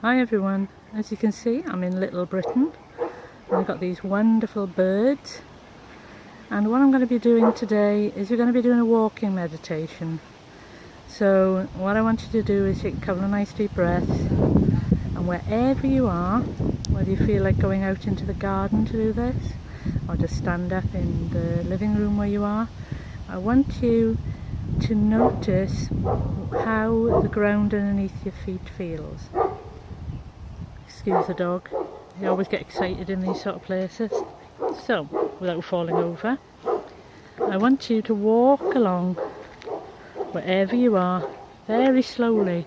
Hi everyone, as you can see I'm in Little Britain and we've got these wonderful birds, and what I'm going to be doing today is we're going to be doing a walking meditation. So what I want you to do is take a couple of nice deep breaths, and wherever you are, whether you feel like going out into the garden to do this or just stand up in the living room where you are, I want you to notice how the ground underneath your feet feels. Excuse the dog, they always get excited in these sort of places. So, without falling over, I want you to walk along wherever you are, very slowly.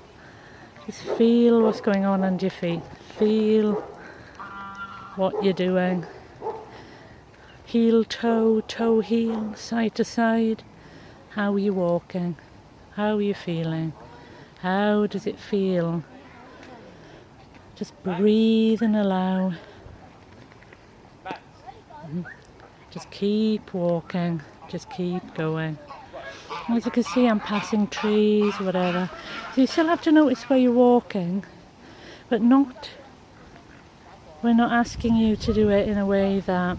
Just feel what's going on under your feet. Feel what you're doing. Heel, toe, toe, heel, side to side. How are you walking? How are you feeling? How does it feel? Just breathe and allow. Just keep walking. Just keep going. As you can see, I'm passing trees, whatever. So you still have to notice where you're walking, but we're not asking you to do it in a way that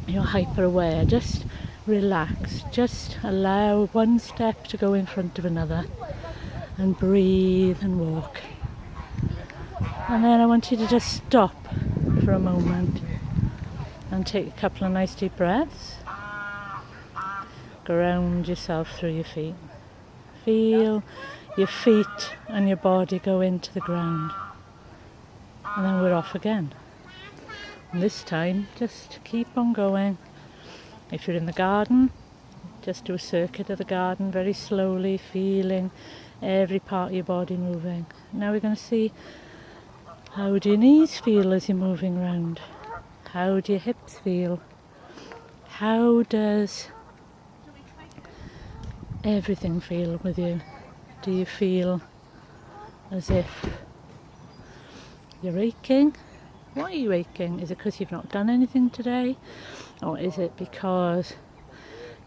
you're hyper aware. Just relax. Just allow one step to go in front of another and breathe and walk. And then I want you to just stop for a moment and take a couple of nice deep breaths. Ground yourself through your feet. Feel your feet and your body go into the ground. And then we're off again. And this time, just keep on going. If you're in the garden, just do a circuit of the garden very slowly, feeling every part of your body moving. Now we're going to see, how do your knees feel as you're moving around? How do your hips feel? How does everything feel with you? Do you feel as if you're aching? Why are you aching? Is it because you've not done anything today? Or is it because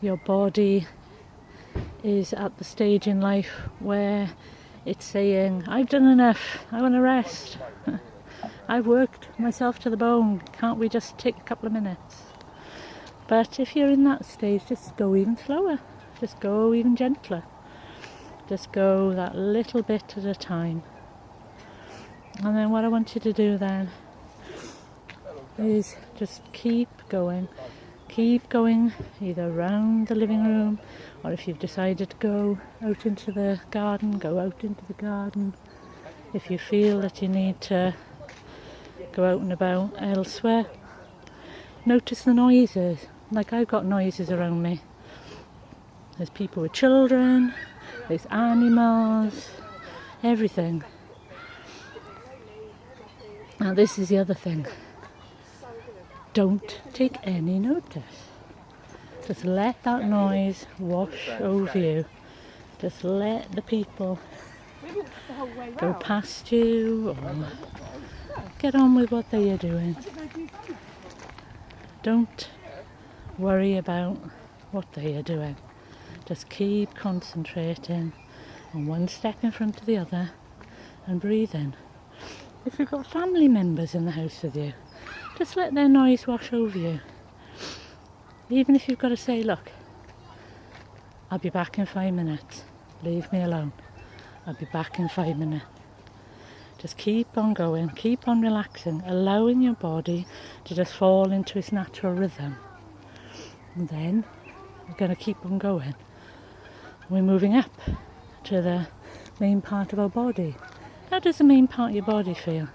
your body is at the stage in life where it's saying, I've done enough, I want to rest. I've worked myself to the bone, can't we just take a couple of minutes? But if you're in that stage, just go even slower, just go even gentler. Just go that little bit at a time. And then what I want you to do then is just keep going either around the living room, or if you've decided to go out into the garden, go out into the garden. If you feel that you need to go out and about elsewhere, notice the noises. Like I've got noises around me. There's people with children, there's animals, everything. Now this is the other thing. Don't take any notice. Just let that noise wash over you. Just let the people go past you or get on with what they are doing. Don't worry about what they are doing. Just keep concentrating on one step in front of the other and breathe in. If you've got family members in the house with you, just let their noise wash over you. Even if you've got to say, look, I'll be back in 5 minutes. Leave me alone. I'll be back in 5 minutes. Just keep on going, keep on relaxing, allowing your body to just fall into its natural rhythm. And then we're going to keep on going. We're moving up to the main part of our body. How does the main part of your body feel?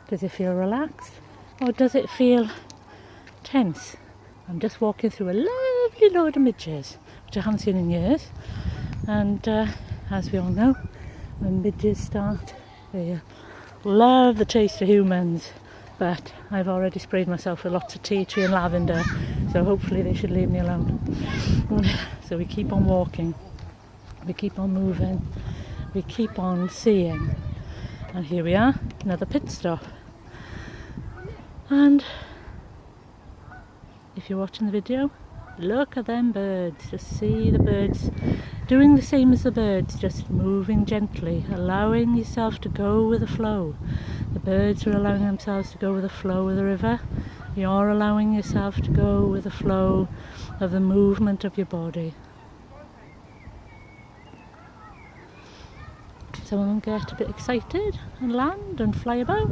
Does it feel relaxed? Or does it feel tense? I'm just walking through a lovely load of midges, which I haven't seen in years. And as we all know, when midges start, they love the taste of humans. But I've already sprayed myself with lots of tea tree and lavender, so hopefully they should leave me alone. So we keep on walking, we keep on moving, we keep on seeing. And here we are, another pit stop. And if you're watching the video, look at them birds. Just see the birds doing the same as the birds, just moving gently, allowing yourself to go with the flow. The birds are allowing themselves to go with the flow of the river. You're allowing yourself to go with the flow of the movement of your body. Some of them get a bit excited and land and fly about,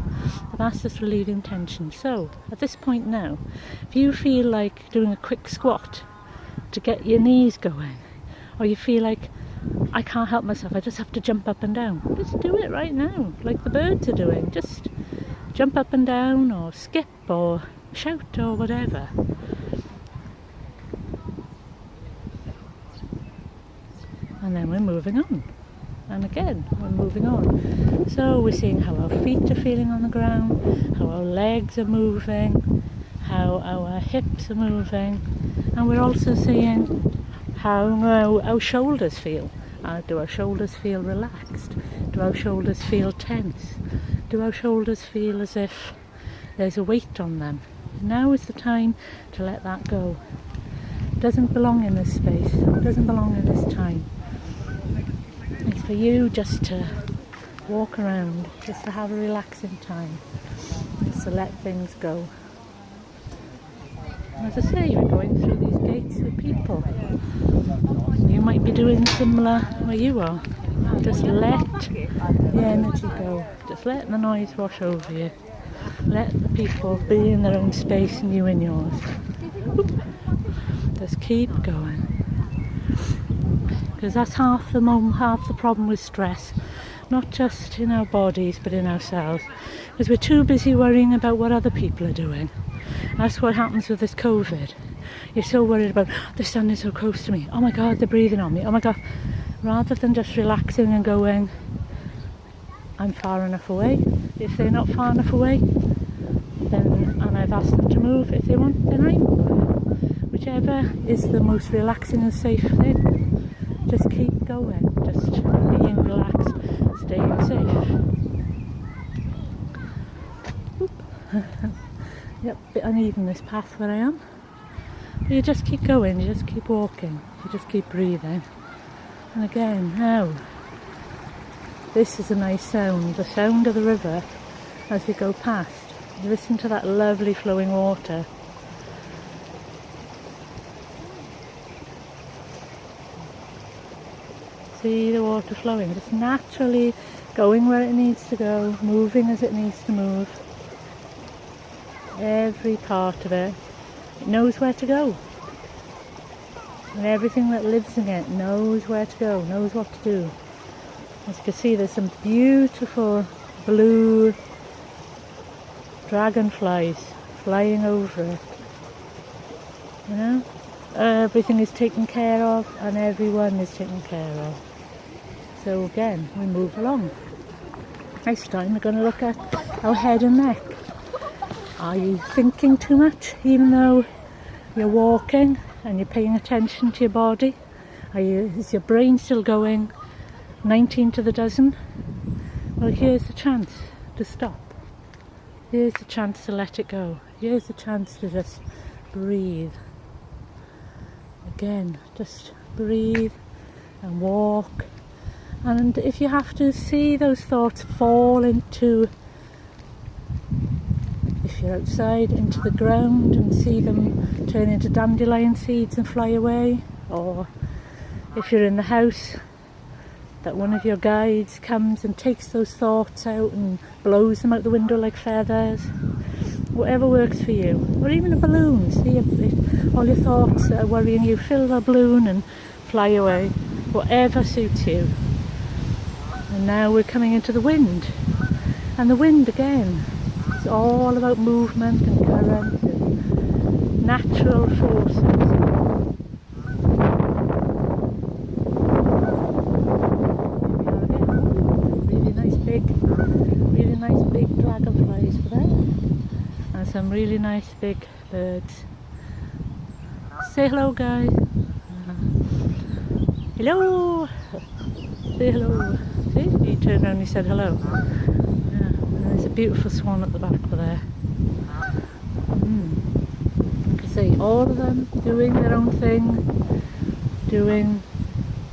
but that's just relieving tension. So at this point now, if you feel like doing a quick squat to get your knees going, or you feel like I can't help myself, I just have to jump up and down, just do it right now, like the birds are doing. Just jump up and down, or skip, or shout, or whatever. And then we're moving on. And again, we're moving on. So we're seeing how our feet are feeling on the ground, how our legs are moving, how our hips are moving, and we're also seeing how our shoulders feel. Do our shoulders feel relaxed? Do our shoulders feel tense? Do our shoulders feel as if there's a weight on them? Now is the time to let that go. It doesn't belong in this space. It doesn't belong in this time. It's for you just to walk around, just to have a relaxing time, just to let things go. And as I say, you're going through these gates with people. You might be doing similar where you are. Just let the energy go. Just let the noise wash over you. Let the people be in their own space and you in yours. Just keep going. Because that's half the problem with stress, not just in our bodies but in ourselves, because we're too busy worrying about what other people are doing. That's what happens with this COVID. You're so worried about, they're standing so close to me, oh my god, they're breathing on me, oh my god, rather than just relaxing and going, I'm far enough away. If they're not far enough away, then, and I've asked them to move, if they want, then I move. Whichever is the most relaxing and safe thing. Just keep going, just being relaxed, staying safe. Yep, a bit uneven this path where I am. But you just keep going, you just keep walking, you just keep breathing. And again, now, this is a nice sound, the sound of the river as we go past. You listen to that lovely flowing water. See the water flowing, just naturally going where it needs to go, moving as it needs to move. Every part of it knows where to go. And everything that lives in it knows where to go, knows what to do. As you can see, there's some beautiful blue dragonflies flying over it. You know? Everything is taken care of and everyone is taken care of. So again, we move along. Next time we're going to look at our head and neck. Are you thinking too much even though you're walking and you're paying attention to your body? Is your brain still going 19 to the dozen? Well, here's the chance to stop. Here's the chance to let it go. Here's the chance to just breathe. Again, just breathe and walk. And if you have to see those thoughts fall into, if you're outside, into the ground and see them turn into dandelion seeds and fly away, or if you're in the house, that one of your guides comes and takes those thoughts out and blows them out the window like feathers. Whatever works for you. Or even a balloon. See if all your thoughts that are worrying you, fill the balloon and fly away. Whatever suits you. And now we're coming into the wind. And the wind again, it's all about movement and current and natural forces. Really nice big dragonflies for there. And some really nice big birds. Say hello, guys. Hello. Say hello. See, he turned around and he said hello. Yeah. And there's a beautiful swan at the back of there. You can see all of them doing their own thing, doing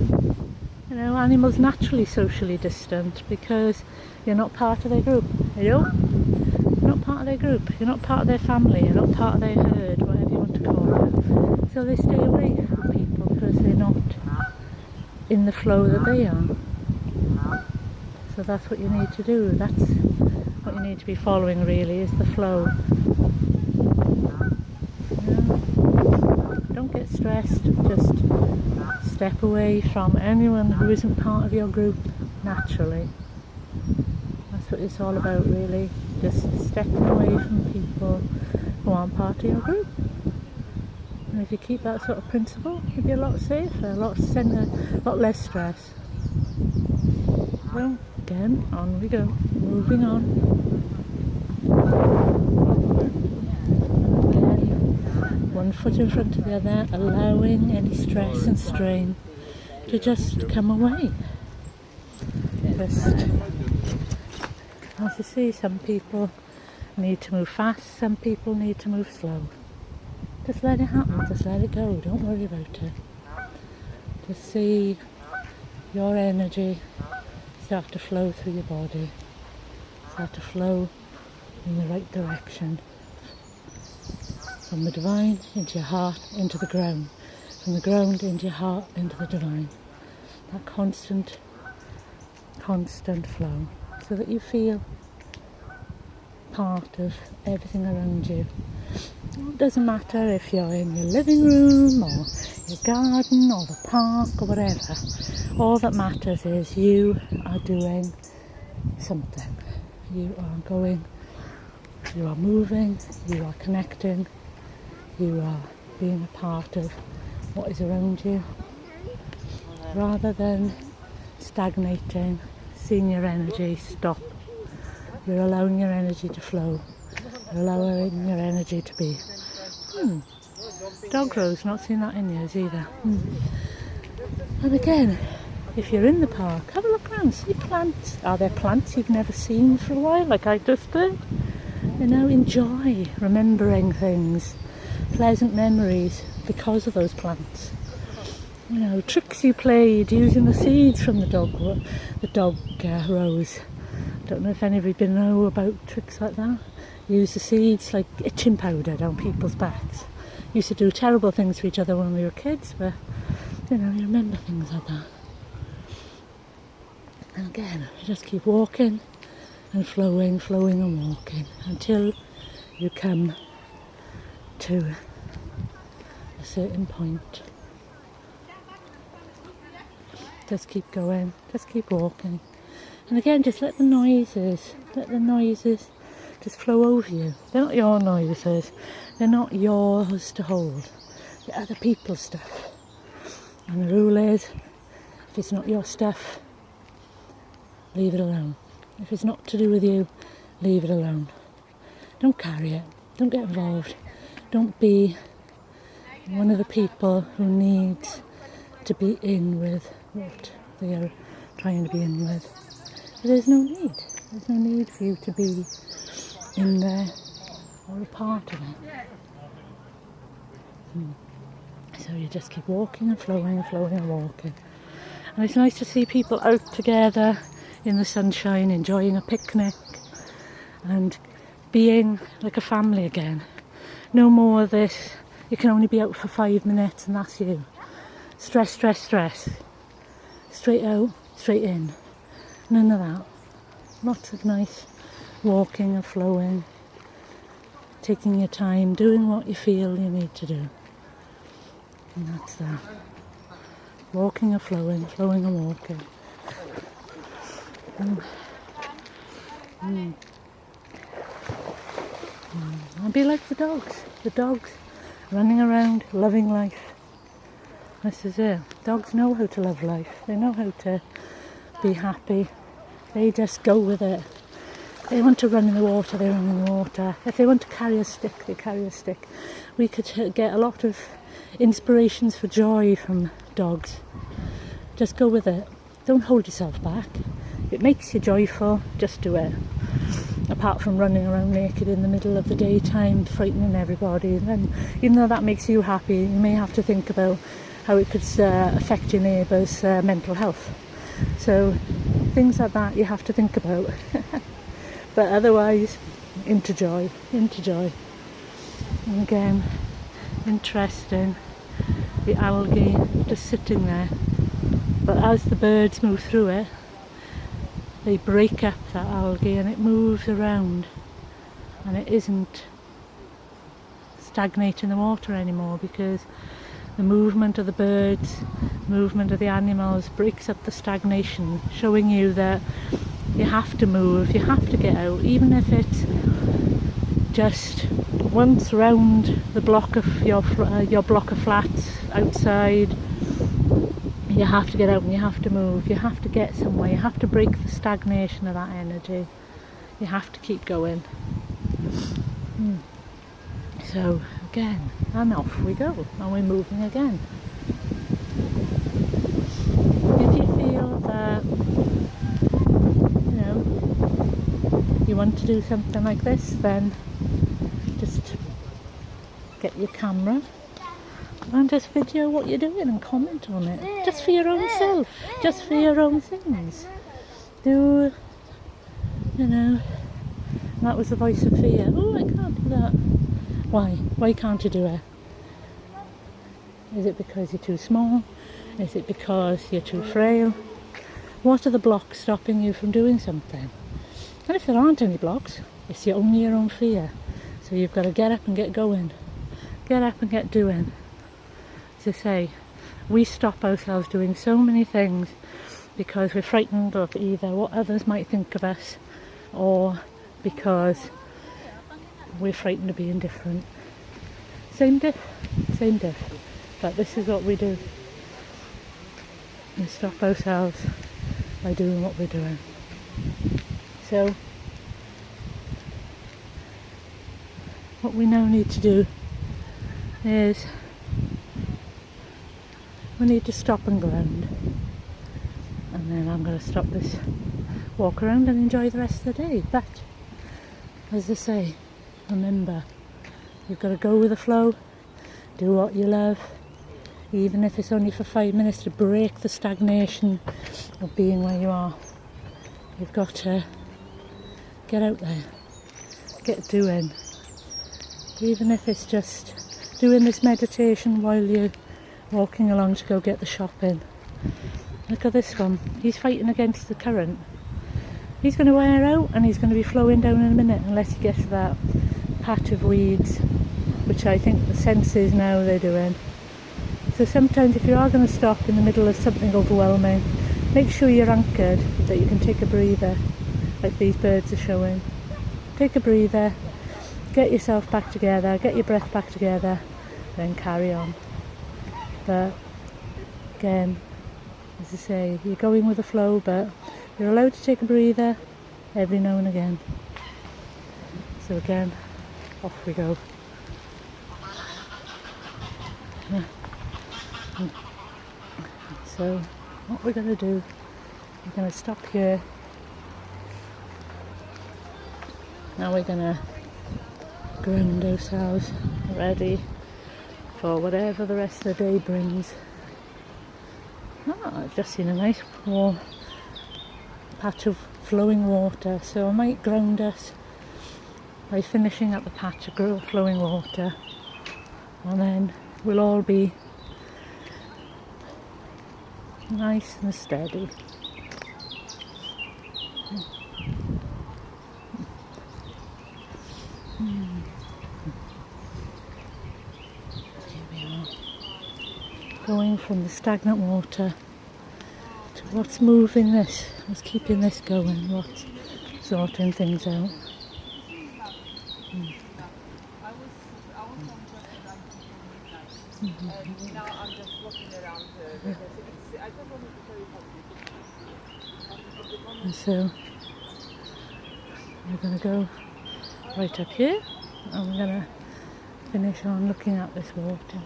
You know, animals naturally socially distant because you're not part of their group, you know? You're not part of their group, you're not part of their family, you're not part of their herd, whatever you want to call it. So they stay away from people because they're not in the flow that they are. So that's what you need to do, that's what you need to be following really, is the flow. Don't get stressed, just step away from anyone who isn't part of your group naturally. That's what it's all about really, just stepping away from people who aren't part of your group. And if you keep that sort of principle, you'll be a lot safer, a lot less stress. Well, again, on we go, moving on. One foot in front of the other, allowing any stress and strain to just come away. Just, as you see, some people need to move fast, some people need to move slow. Just let it happen, just let it go, don't worry about it. Just see your energy start to flow through your body, start to flow in the right direction. From the divine into your heart, into the ground. From the ground into your heart, into the divine. That constant flow. So that you feel part of everything around you. It doesn't matter if you're in your living room or your garden or the park or whatever. All that matters is you are doing something. You are going, you are moving, you are connecting. You are being a part of what is around you, rather than stagnating, seeing your energy stop. You're allowing your energy to flow, you're allowing your energy to be. Dog rose, not seen that in years either. And again, if you're in the park, have a look around, see plants. Are there plants you've never seen for a while, like I just did? You know, enjoy remembering things. Pleasant memories because of those plants. You know, tricks you played using the seeds from the dog rose. Don't know if any of you know about tricks like that. Use the seeds like itching powder down people's backs. Used to do terrible things to each other when we were kids, but you know, you remember things like that. And again, you just keep walking and flowing and walking until you come to a certain point. Just keep going, just keep walking. And again, just let the noises just flow over you. They're not your noises, they're not yours to hold. They're other people's stuff. And the rule is, if it's not your stuff, leave it alone. If it's not to do with you, leave it alone. Don't carry it, don't get involved. Don't be one of the people who needs to be in with what they are trying to be in with. There's no need. There's no need for you to be in there or a part of it. So you just keep walking and flowing and walking. And it's nice to see people out together in the sunshine, enjoying a picnic and being like a family again. No more of this, you can only be out for 5 minutes and that's you. Stress. Straight out, straight in. None of that. Lots of nice walking and flowing, taking your time, doing what you feel you need to do. And that's that. Walking and flowing and walking. And be like the dogs running around, loving life. This is it. Dogs know how to love life. They know how to be happy. They just go with it. If they want to run in the water, they run in the water. If they want to carry a stick, they carry a stick. We could get a lot of inspirations for joy from dogs. Just go with it. Don't hold yourself back. If it makes you joyful, just do it. Apart from running around naked in the middle of the daytime, frightening everybody. And then, even though that makes you happy, you may have to think about how it could affect your neighbour's mental health. So things like that you have to think about. But otherwise, into joy. And again, interesting, the algae just sitting there. But as the birds move through it, they break up that algae and it moves around, and it isn't stagnating the water anymore, because the movement of the birds, movement of the animals breaks up the stagnation, showing you that you have to move, you have to get out, even if it's just once round the block of your block of flats outside. You have to get out and you have to move, you have to get somewhere, you have to break the stagnation of that energy, you have to keep going. So again, and off we go, and we're moving again. If you feel that, you know, you want to do something like this, then just get your camera and just video what you're doing and comment on it, just for your own self, just for your own things. Do, you know, that was the voice of fear. Oh, I can't do that. Why can't you do it? Is it because you're too small? Is it because you're too frail? What are the blocks stopping you from doing something? And if there aren't any blocks, it's only your own fear. So you've got to get up and get going. Get up and get doing. As I say, we stop ourselves doing so many things because we're frightened of either what others might think of us, or because we're frightened of being different. Same diff. But this is what we do. We stop ourselves by doing what we're doing. So what we now need to do is we need to stop and ground, and then I'm going to stop this walk around and enjoy the rest of the day. But as I say, remember, you've got to go with the flow, do what you love, even if it's only for 5 minutes, to break the stagnation of being where you are. You've got to get out there, get doing, even if it's just doing this meditation while you're walking along to go get the shopping. Look at this one, he's fighting against the current. He's going to wear out and he's going to be flowing down in a minute unless he gets to that patch of weeds, which I think the sense is now they're doing. So sometimes if you are going to stop in the middle of something overwhelming, make sure you're anchored, that you can take a breather, like these birds are showing. Take a breather, get yourself back together, get your breath back together, then carry on. But again, as I say, you're going with the flow, but you're allowed to take a breather every now and again. So again, off we go. So what we're going to do, we're going to stop here. Now we're going to ground ourselves, ready for whatever the rest of the day brings. I've just seen a nice warm patch of flowing water, so I might ground us by finishing up the patch of flowing water, and then we'll all be nice and steady. Here we are, going from the stagnant water to what's moving this, what's keeping this going, what's sorting things out. And now I'm just walking around because it's, I don't want to tell you how. And so we're going to go right up here, and we're going to finish on looking at this water,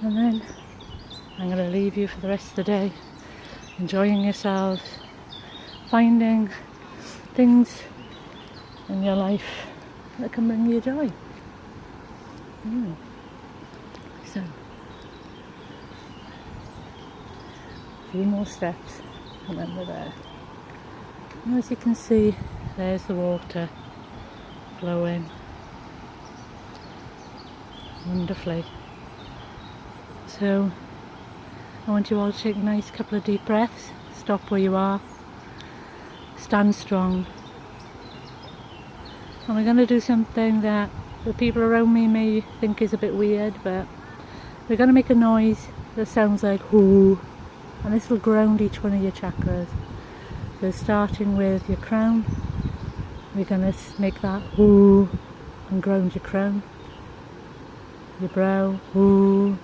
and then I'm going to leave you for the rest of the day enjoying yourselves, finding things in your life that can bring you joy. So few more steps and then we're there. And as you can see, there's the water flowing wonderfully. So I want you all to take a nice couple of deep breaths, stop where you are, stand strong, and we're going to do something that the people around me may think is a bit weird, but we're going to make a noise that sounds like hoo, and this will ground each one of your chakras. So starting with your crown, we're going to make that hoo and ground your crown, your brow, hoo,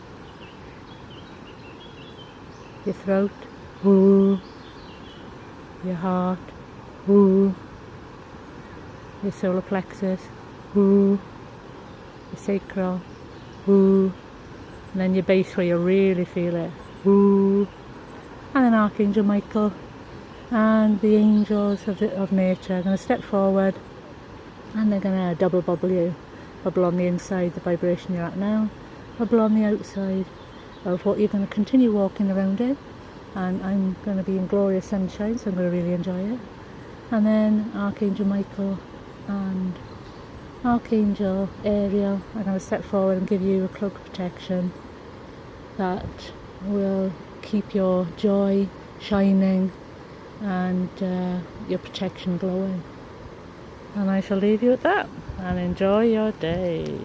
your throat, hoo, your heart, hoo, your solar plexus, hoo, your sacral, hoo, and then your base where you really feel it, hoo, and then Archangel Michael and the angels of nature are going to step forward and they're going to double bubble you. Bubble on the inside, the vibration you're at now, bubble on the outside of what you're going to continue walking around in, and I'm going to be in glorious sunshine, so I'm going to really enjoy it. And then Archangel Michael and Archangel Ariel are going to step forward and give you a cloak of protection that will keep your joy shining and your protection glowing. And I shall leave you at that and enjoy your day.